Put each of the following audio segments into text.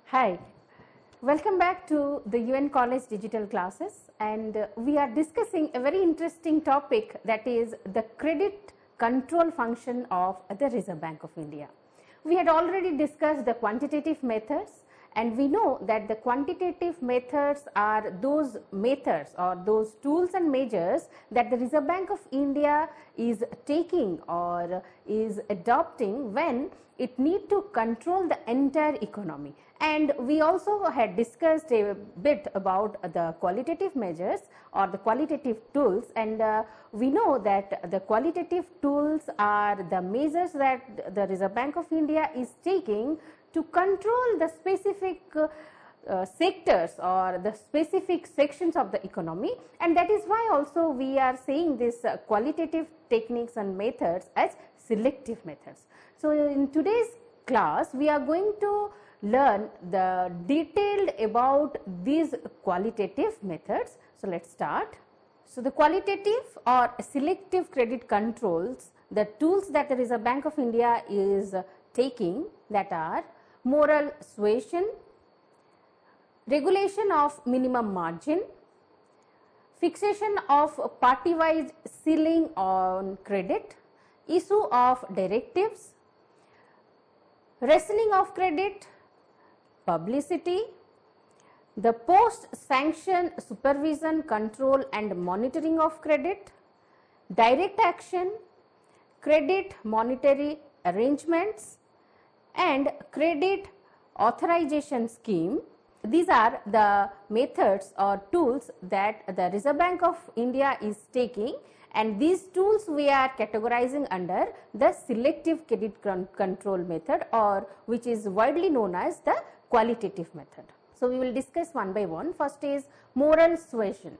Hi, welcome back to the UN College digital classes, and we are discussing a very interesting topic, that is the credit control function of the Reserve Bank of India. We had already discussed the quantitative methods, and we know that the quantitative methods are those methods or those tools and measures that the Reserve Bank of India is taking or is adopting when it need to control the entire economy. And we also had discussed a bit about the qualitative measures or the qualitative tools, and we know that the qualitative tools are the measures that the Reserve Bank of India is taking to control the specific sectors or the specific sections of the economy, and that is why also we are saying this qualitative techniques and methods as selective methods. So, in today's class we are going to learn the detailed about these qualitative methods. So, let us start. So, the qualitative or selective credit controls, the tools that the Reserve Bank of India is taking, that are moral suasion, regulation of minimum margin, fixation of party-wise ceiling on credit, issue of directives, rationing of credit, publicity, the post-sanction supervision, control and monitoring of credit, direct action, credit monetary arrangements and credit authorization scheme. These are the methods or tools that the Reserve Bank of India is taking, and these tools we are categorizing under the selective credit control method, or which is widely known as the qualitative method. So, we will discuss one by one. First is moral suasion.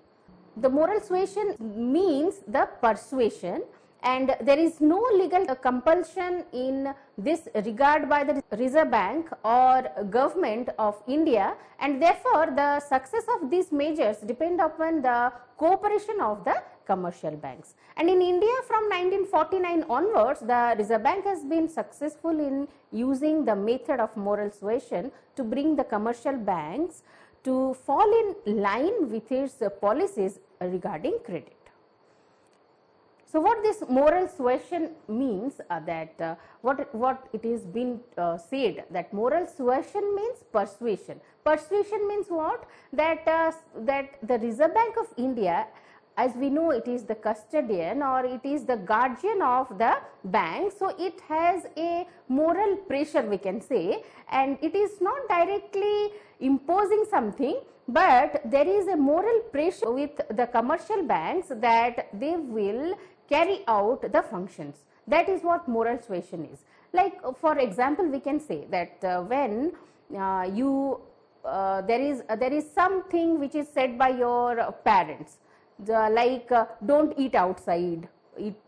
The moral suasion means the persuasion, and there is no legal compulsion in this regard by the Reserve Bank or government of India, and therefore the success of these measures depend upon the cooperation of the commercial banks. And in India from 1949 onwards, the Reserve Bank has been successful in using the method of moral suasion to bring the commercial banks to fall in line with its policies regarding credit. So, what this moral suasion means, what it is been said, that moral suasion means persuasion. Persuasion means what? That the Reserve Bank of India, as we know, it is the custodian or it is the guardian of the bank. So, it has a moral pressure, we can say, and it is not directly imposing something, but there is a moral pressure with the commercial banks that they will carry out the functions. That is what moral suasion is. Like for example, we can say that when there is something which is said by your parents, like don't eat outside,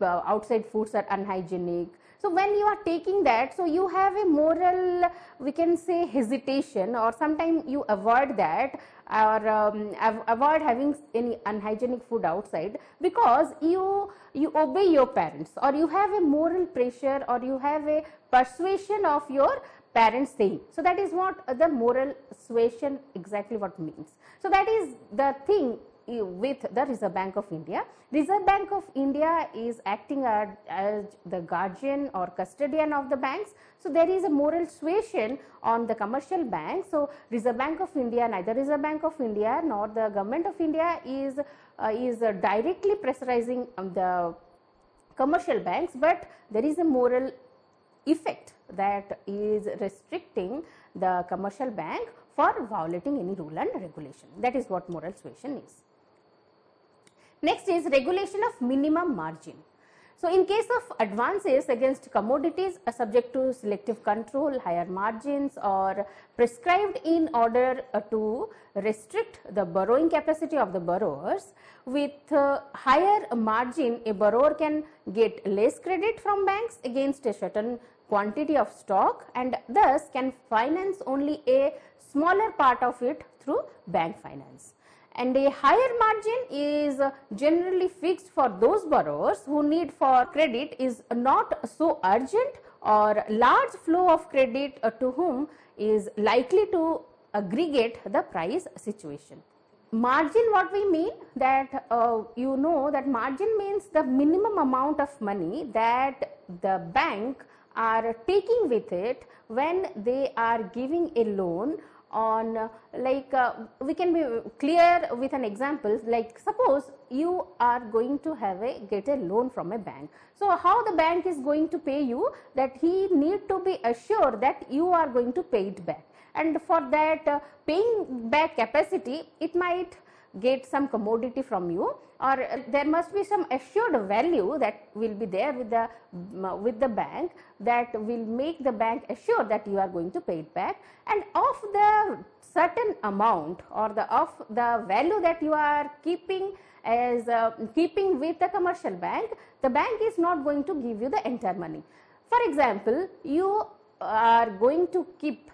outside foods are unhygienic. So, when you are taking that, so you have a moral, we can say, hesitation, or sometimes you avoid that, or avoid having any unhygienic food outside, because you obey your parents, or you have a moral pressure, or you have a persuasion of your parents saying. So, that is what the moral suasion exactly what means. So, that is the thing with the Reserve Bank of India. Reserve Bank of India is acting as the guardian or custodian of the banks. So, there is a moral suasion on the commercial banks. So, Reserve Bank of India, neither Reserve Bank of India nor the government of India is directly pressurizing the commercial banks, but there is a moral effect that is restricting the commercial bank for violating any rule and regulation. That is what moral suasion is. Next is regulation of minimum margin. So, in case of advances against commodities subject to selective control, higher margins or prescribed in order to restrict the borrowing capacity of the borrowers, with higher margin a borrower can get less credit from banks against a certain quantity of stock, and thus can finance only a smaller part of it through bank finance. And a higher margin is generally fixed for those borrowers who need for credit is not so urgent, or large flow of credit to whom is likely to aggregate the price situation. Margin, what we mean that you know that margin means the minimum amount of money that the bank are taking with it when they are giving a loan on we can be clear with an example, like suppose you are going to get a loan from a bank. So how the bank is going to pay you, that he need to be assured that you are going to pay it back, and for that paying back capacity, it might get some commodity from you, or there must be some assured value that will be there with the bank, that will make the bank assure that you are going to pay it back, and of the certain amount or of the value that you are keeping as keeping with the commercial bank, the bank is not going to give you the entire money. For example, you are going to keep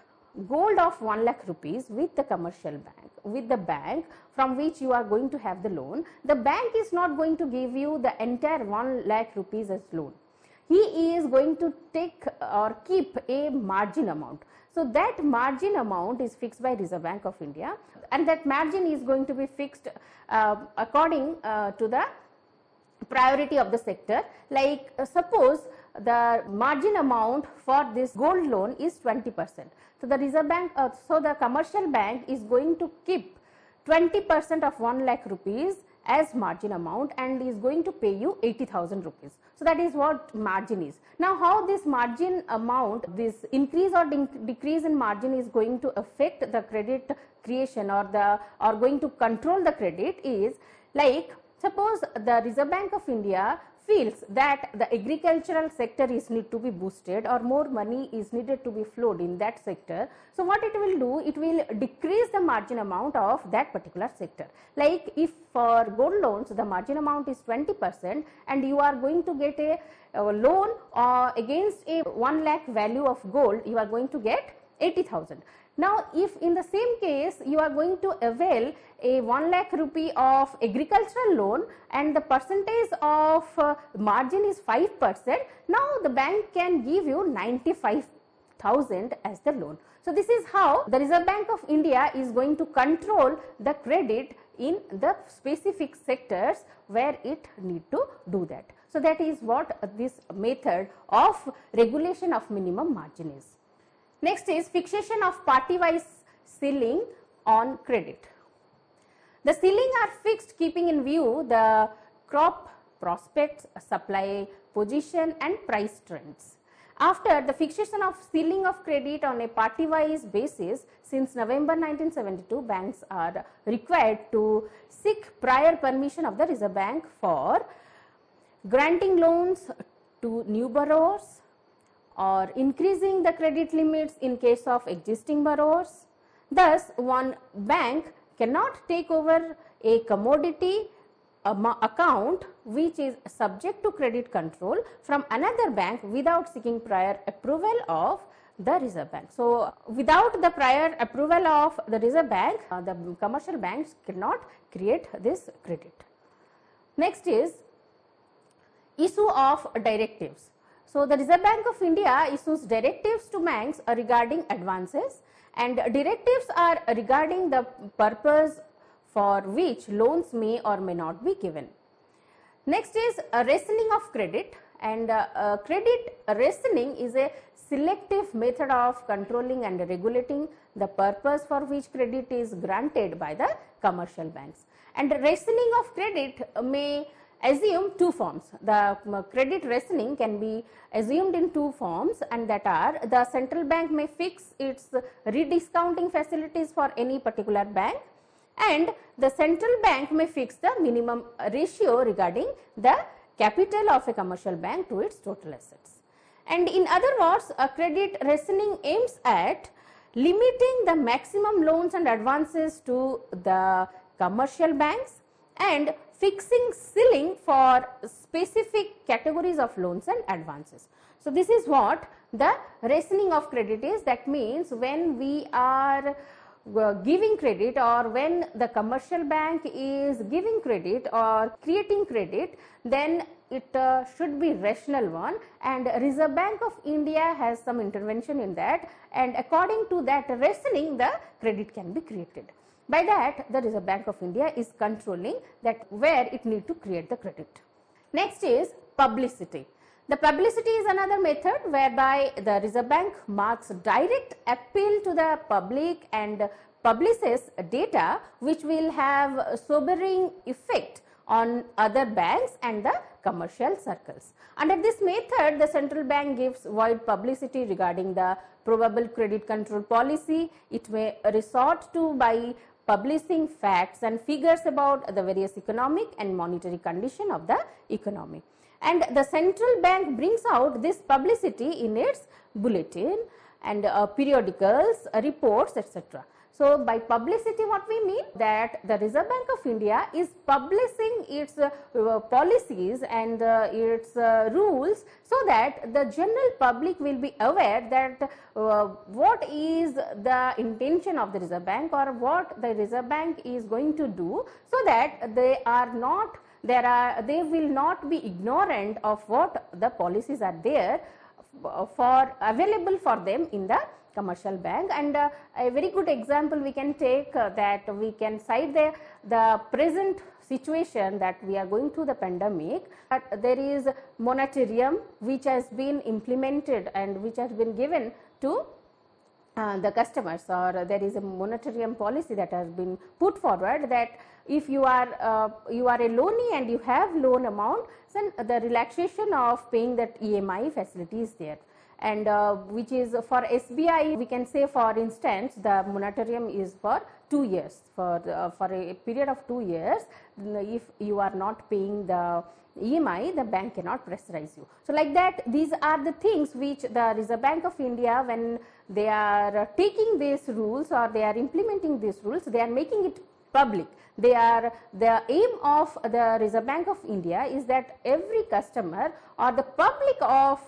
gold of 1 lakh rupees with the commercial bank, with the bank from which you are going to have the loan. The bank is not going to give you the entire 1 lakh rupees as loan. He is going to take or keep a margin amount. So that margin amount is fixed by Reserve Bank of India, and that margin is going to be fixed according to the priority of the sector. Like suppose the margin amount for this gold loan is 20%. So the Reserve Bank, so the commercial bank is going to keep 20% of 1 lakh rupees as margin amount and is going to pay you 80,000 rupees. So that is what margin is. Now how this margin amount, this increase or decrease in margin is going to affect the credit creation or going to control the credit is like, suppose the Reserve Bank of India feels that the agricultural sector is need to be boosted or more money is needed to be flowed in that sector. So what it will do, it will decrease the margin amount of that particular sector. Like if for gold loans the margin amount is 20% and you are going to get a loan against a 1 lakh value of gold, you are going to get 80,000. Now if in the same case you are going to avail a 1 lakh rupee of agricultural loan and the percentage of margin is 5%, now the bank can give you 95,000 as the loan. So this is how the Reserve Bank of India is going to control the credit in the specific sectors where it need to do that. So that is what this method of regulation of minimum margin is. Next is fixation of party-wise ceiling on credit. The ceiling are fixed keeping in view the crop prospects, supply position and price trends. After the fixation of ceiling of credit on a party-wise basis, since November 1972, banks are required to seek prior permission of the Reserve Bank for granting loans to new borrowers, or increasing the credit limits in case of existing borrowers. Thus, one bank cannot take over a commodity account which is subject to credit control from another bank without seeking prior approval of the Reserve Bank. So, without the prior approval of the Reserve Bank, the commercial banks cannot create this credit. Next is issue of directives. So, the Reserve Bank of India issues directives to banks regarding advances, and directives are regarding the purpose for which loans may or may not be given. Next is rationing of credit, and credit rationing is a selective method of controlling and regulating the purpose for which credit is granted by the commercial banks. And rationing of credit may assume two forms. The credit rationing can be assumed in two forms, and that are the central bank may fix its rediscounting facilities for any particular bank, and the central bank may fix the minimum ratio regarding the capital of a commercial bank to its total assets. And in other words, a credit rationing aims at limiting the maximum loans and advances to the commercial banks and fixing ceiling for specific categories of loans and advances. So this is what the rationing of credit is. That means when we are giving credit, or when the commercial bank is giving credit or creating credit, then it should be rational one, and Reserve Bank of India has some intervention in that, and according to that rationing the credit can be created. By that the Reserve Bank of India is controlling that where it need to create the credit. Next is publicity. The publicity is another method whereby the Reserve Bank marks direct appeal to the public and publishes data which will have sobering effect on other banks and the commercial circles. Under this method, the central bank gives wide publicity regarding the probable credit control policy. It may resort to by publishing facts and figures about the various economic and monetary condition of the economy. And the central bank brings out this publicity in its bulletin and periodicals, reports, etc. So, by publicity what we mean that the Reserve Bank of India is publishing its policies and its rules, so that the general public will be aware that what is the intention of the Reserve Bank or what the Reserve Bank is going to do, so that they will not be ignorant of what the policies are there for available for them in the commercial bank. And a very good example we can take that we can cite the present situation that we are going through the pandemic. There is moratorium which has been implemented and which has been given to the customers, or there is a moratorium policy that has been put forward that if you are a loanee and you have loan amount, then the relaxation of paying that EMI facility is there, and which is for SBI, we can say for instance the moratorium is for 2 years, for a period of 2 years. If you are not paying the EMI, the bank cannot pressurize you. So, like that, these are the things which the Reserve Bank of India, when they are taking these rules or they are implementing these rules, they are making it public. The aim of the Reserve Bank of India is that every customer or the public of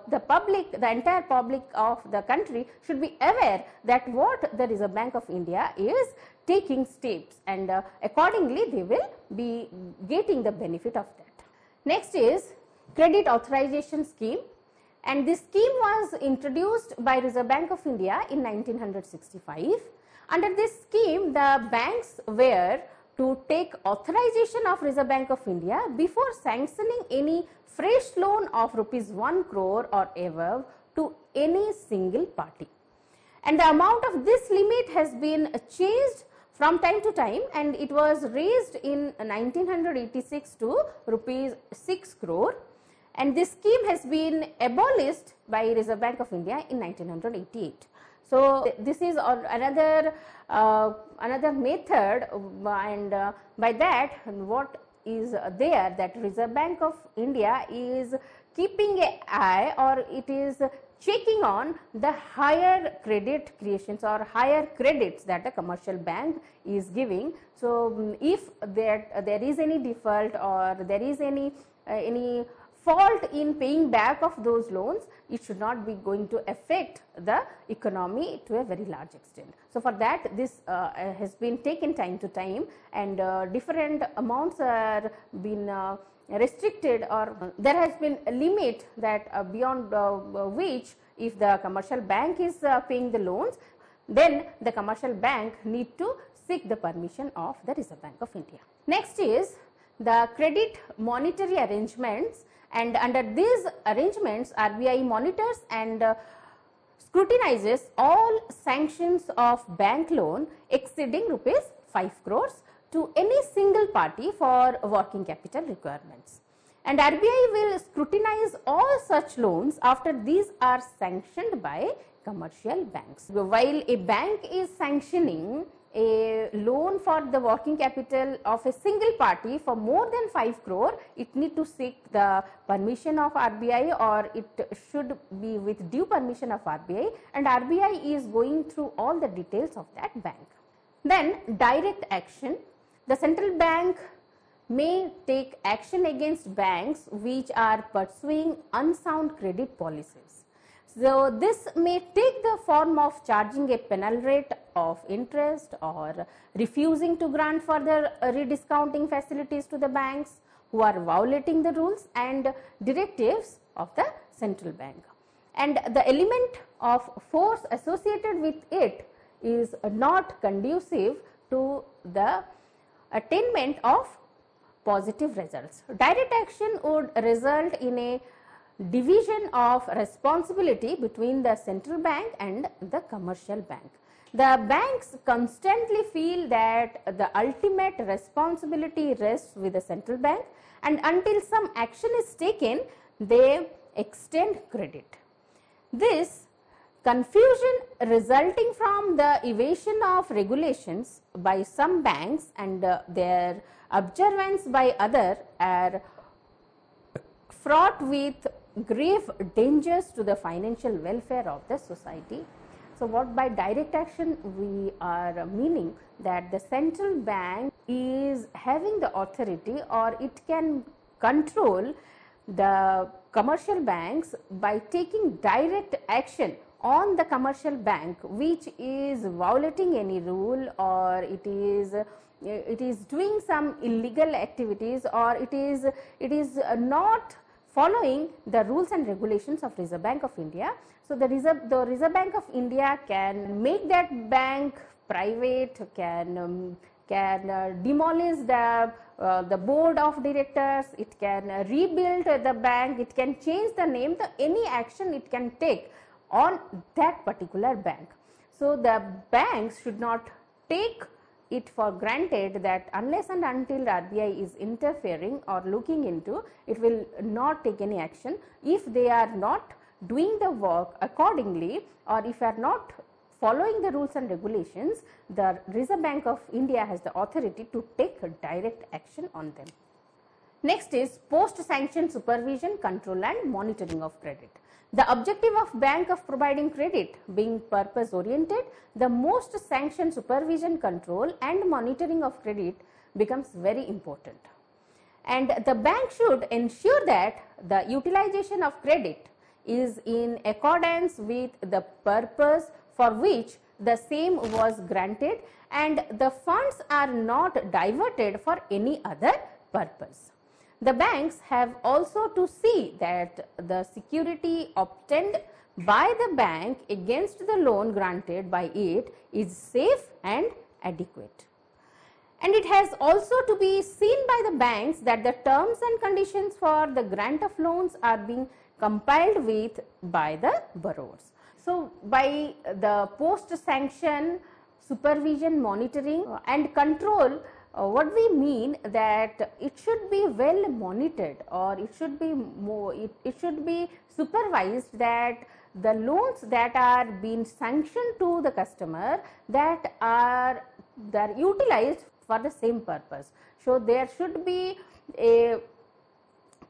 the entire public of the country should be aware that what the Reserve Bank of India is taking steps, and accordingly they will be getting the benefit of that. Next is credit authorization scheme, and this scheme was introduced by Reserve Bank of India in 1965. Under this scheme, the banks were to take authorization of Reserve Bank of India before sanctioning any fresh loan of ₹1 crore or above to any single party. And the amount of this limit has been changed from time to time, and it was raised in 1986 to ₹6 crore, and this scheme has been abolished by Reserve Bank of India in 1988. So, this is another method, and by that what is there, that Reserve Bank of India is keeping an eye, or it is checking on the higher credit creations or higher credits that a commercial bank is giving. So, if there is any default or there is any fault in paying back of those loans, it should not be going to affect the economy to a very large extent. So, for that this has been taken time to time, and different amounts are been restricted, or there has been a limit that beyond which if the commercial bank is paying the loans, then the commercial bank need to seek the permission of the Reserve Bank of India. Next is the credit monetary arrangements, and under these arrangements RBI monitors and scrutinizes all sanctions of bank loan exceeding ₹5 crores to any single party for working capital requirements. And RBI will scrutinize all such loans after these are sanctioned by commercial banks. While a bank is sanctioning a loan for the working capital of a single party for more than 5 crore, it need to seek the permission of RBI, or it should be with due permission of RBI, and RBI is going through all the details of that bank. Then direct action. The central bank may take action against banks which are pursuing unsound credit policies. So, this may take the form of charging a penal rate of interest, or refusing to grant further rediscounting facilities to the banks, who are violating the rules and directives of the central bank. And the element of force associated with it is not conducive to the attainment of positive results. Direct action would result in a division of responsibility between the central bank and the commercial bank. The banks constantly feel that the ultimate responsibility rests with the central bank, and until some action is taken, they extend credit. This confusion resulting from the evasion of regulations by some banks and their observance by others are fraught with grave dangers to the financial welfare of the society. So, what by direct action we are meaning that the central bank is having the authority, or it can control the commercial banks by taking direct action on the commercial bank which is violating any rule, or it is doing some illegal activities, or it is not following the rules and regulations of Reserve Bank of India. So, the Reserve Bank of India can make that bank private, can demolish the board of directors, it can rebuild the bank, it can change the name, any action it can take on that particular bank. So, the banks should not take it for granted that unless and until RBI is interfering or looking into, it will not take any action if they are not doing the work accordingly, or if are not following the rules and regulations. The Reserve Bank of India has the authority to take direct action on them. Next is post-sanction supervision, control and monitoring of credit. The objective of bank of providing credit being purpose oriented, the most sanction supervision, control and monitoring of credit becomes very important. And the bank should ensure that the utilization of credit is in accordance with the purpose for which the same was granted, and the funds are not diverted for any other purpose. The banks have also to see that the security obtained by the bank against the loan granted by it is safe and adequate. And it has also to be seen by the banks that the terms and conditions for the grant of loans are being compiled with by the borrowers. So, by the post-sanction supervision, monitoring and control, what we mean that it should be well monitored, or it should be supervised that the loans that are being sanctioned to the customer that are utilized for the same purpose. So, there should be a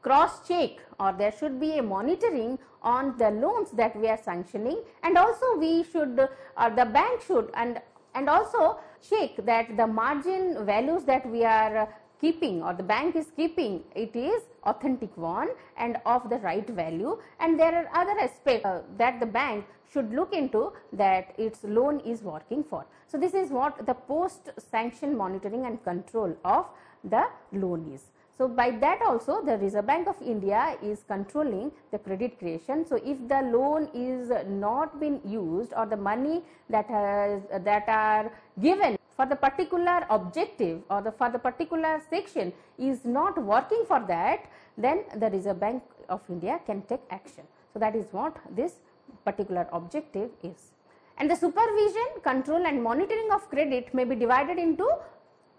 cross check, or there should be a monitoring on the loans that we are sanctioning, and also we should, or the bank should, and also check that the margin values that we are keeping, or the bank is keeping, it is authentic one and of the right value, and there are other aspects that the bank should look into that its loan is working for. So, this is what the post sanction monitoring and control of the loan is. So, by that also the Reserve Bank of India is controlling the credit creation. So, if the loan is not been used, or the money that are given for the particular objective, or for the particular section is not working for that, then the Reserve Bank of India can take action. So, that is what this particular objective is. And the supervision, control and monitoring of credit may be divided into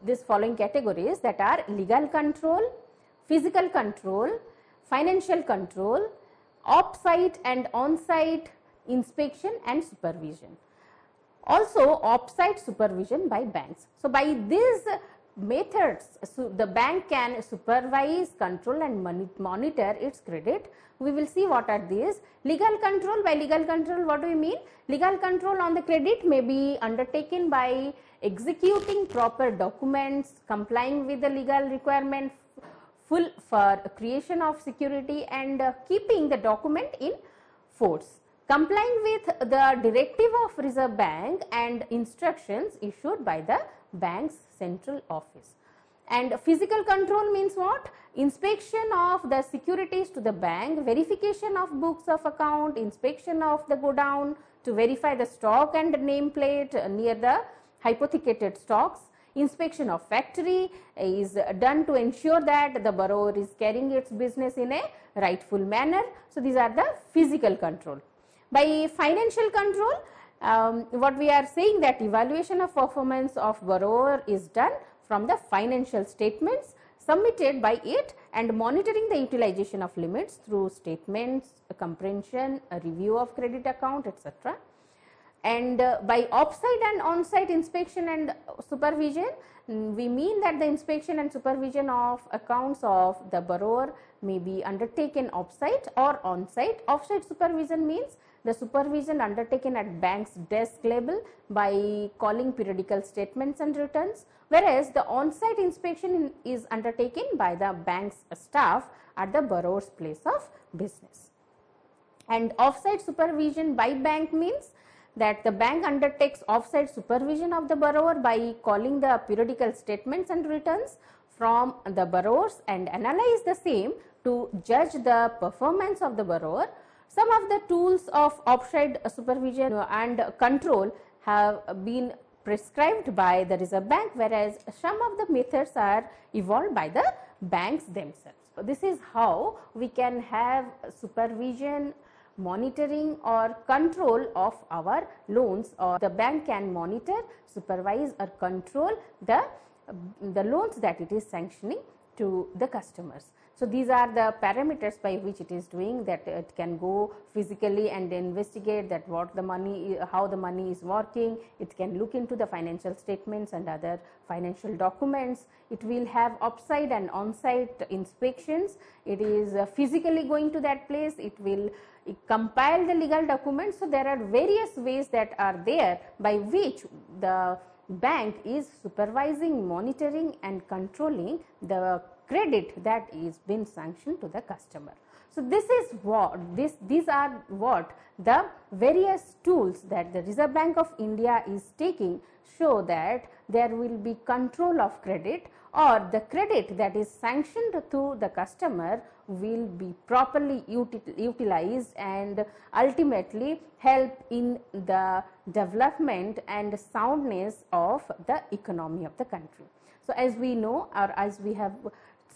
these following categories, that are legal control, physical control, financial control, off-site and on-site inspection and supervision. Also off-site supervision by banks. So, by these methods, the bank can supervise, control and monitor its credit. We will see what are these. Legal control, by legal control what do we mean? Legal control on the credit may be undertaken by executing proper documents, complying with the legal requirement full for creation of security, and keeping the document in force, complying with the directive of Reserve Bank and instructions issued by the bank's central office. And physical control means what? Inspection of the securities to the bank, verification of books of account, inspection of the godown to verify the stock and nameplate near the hypothecated stocks. Inspection of factory is done to ensure that the borrower is carrying its business in a rightful manner. So, these are the physical control. By financial control, what we are saying that evaluation of performance of borrower is done from the financial statements submitted by it and monitoring the utilization of limits through statements, comprehension, a review of credit account, etc. And by offsite and on-site inspection and supervision, we mean that the inspection and supervision of accounts of the borrower may be undertaken offsite or on-site. Offsite supervision means the supervision undertaken at bank's desk level by calling periodical statements and returns, whereas the on-site inspection is undertaken by the bank's staff at the borrower's place of business. And offsite supervision by bank means that the bank undertakes offsite supervision of the borrower by calling the periodical statements and returns from the borrowers and analyze the same to judge the performance of the borrower. Some of the tools of offsite supervision and control have been prescribed by the Reserve Bank, whereas some of the methods are evolved by the banks themselves. So, this is how we can have supervision, monitoring or control of our loans, or the bank can monitor, supervise or control the loans that it is sanctioning to the customers. So, these are the parameters by which it is doing that. It can go physically and investigate that what the money, how the money is working. It can look into the financial statements and other financial documents. It will have offsite and on-site inspections. It is physically going to that place. It will compile the legal documents. So, there are various ways that are there by which the bank is supervising, monitoring and controlling the credit that is been sanctioned to the customer. So, this is what these are what the various tools that the Reserve Bank of India is taking show that there will be control of credit, or the credit that is sanctioned to the customer will be properly utilized and ultimately help in the development and soundness of the economy of the country. So, as we know, or as we have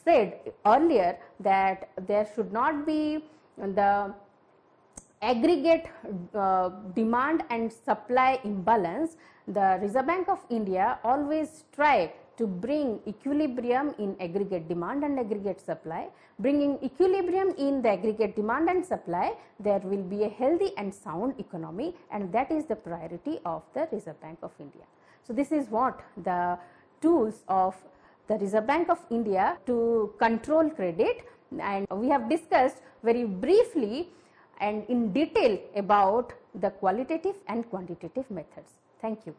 said earlier, that there should not be the aggregate demand and supply imbalance. The Reserve Bank of India always try to bring equilibrium in aggregate demand and aggregate supply. Bringing equilibrium in the aggregate demand and supply, there will be a healthy and sound economy, and that is the priority of the Reserve Bank of India. So, this is what the tools of the Reserve Bank of India to control credit, and we have discussed very briefly and in detail about the qualitative and quantitative methods. Thank you.